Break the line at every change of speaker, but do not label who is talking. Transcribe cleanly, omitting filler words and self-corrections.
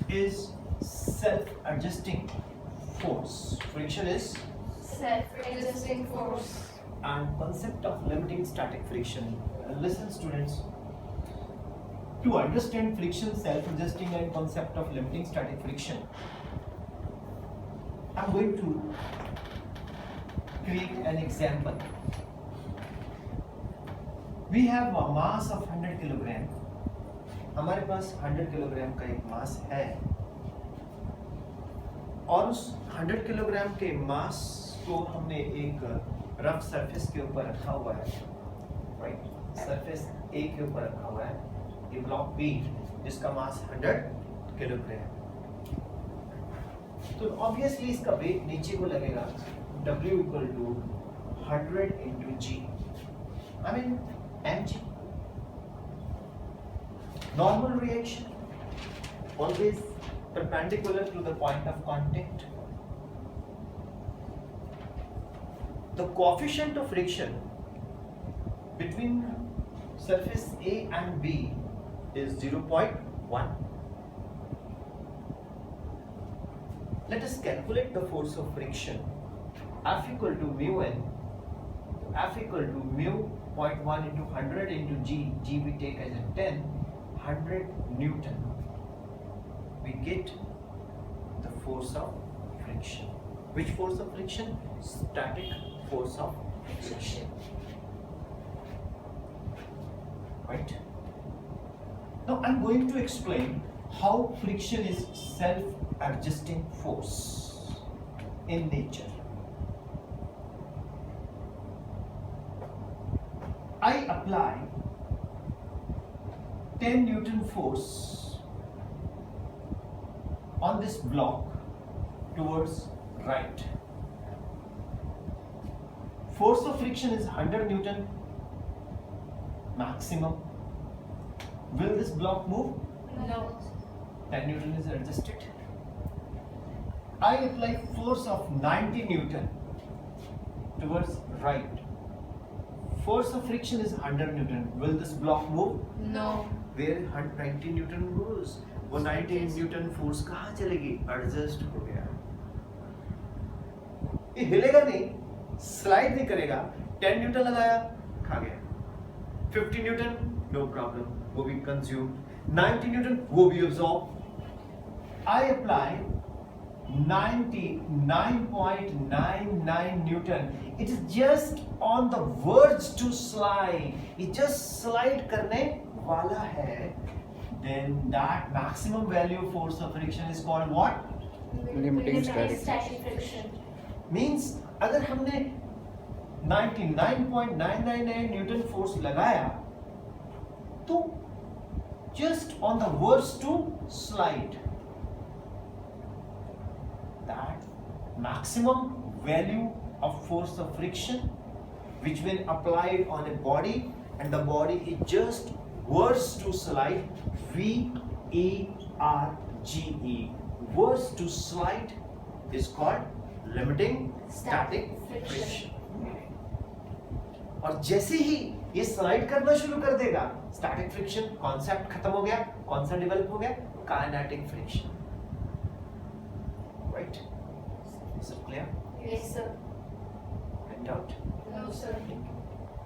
is self-adjusting force. Friction is
self-adjusting force.
and concept of limiting static friction. Listen students, to understand friction, self-adjusting and concept of limiting static friction, I'm going to create an example. We have a mass of 100 kilogram. हमारे पास 100 kilogram का एक मास है और उस 100 kilogram के मास को हमने एक रफ सरफेस के ऊपर रखा हुआ है, राइट? सरफेस ए के ऊपर रखा हुआ है, ये ब्लॉक बी जिसका मास 100 किलोग्राम. तो ऑब्वियसली इसका वेट नीचे को लगेगा W equal to 100 into G, I mean mg. Normal reaction always perpendicular to the point of contact. The coefficient of friction between surface A and B is 0.1. Let us calculate the force of friction. F equal to mu n. F equal to mu 0.1 into 100 into G. G we take as a 10. 100 Newton. We get the force of friction. Which force of friction? Static force of friction. Right? Now I'm going to explain how friction is self-adjusting force in nature. I apply 10 Newton force on this block towards right. Force of friction is 100 Newton maximum. Will this block move?
No.
10 Newton is adjusted. I apply force of 90 Newton towards right. Force of friction is 100 Newton. Will this block move?
No.
Where 90 Newton goes? वो 90 Newton force कहाँ चलेगी? Adjust हो गया. ये हिलेगा नहीं, slide नहीं करेगा. 10 Newton लगाया, खा गया. 50 Newton, no problem, वो भी consumed. 90 Newton, वो भी absorb. I apply 99.99 Newton. It is just on the verge to slide. It just slide करने वाला है. Then that maximum value force of friction is called what?
Limiting static
friction.
Means अगर हमने 99.999 Newton force लगाया, तो just on the verge to slide. That maximum value of force of friction which when applied on a body and the body is just verge to slide, VERGE, verge to slide is called limiting static friction. और जैसे ही ये slide करना शुरू कर देगा, static friction concept खत्म हो गया. कौन सा डेवलप हो गया? Kinetic friction. Right? Is it clear?
Yes, sir.
Any doubt?
No, sir.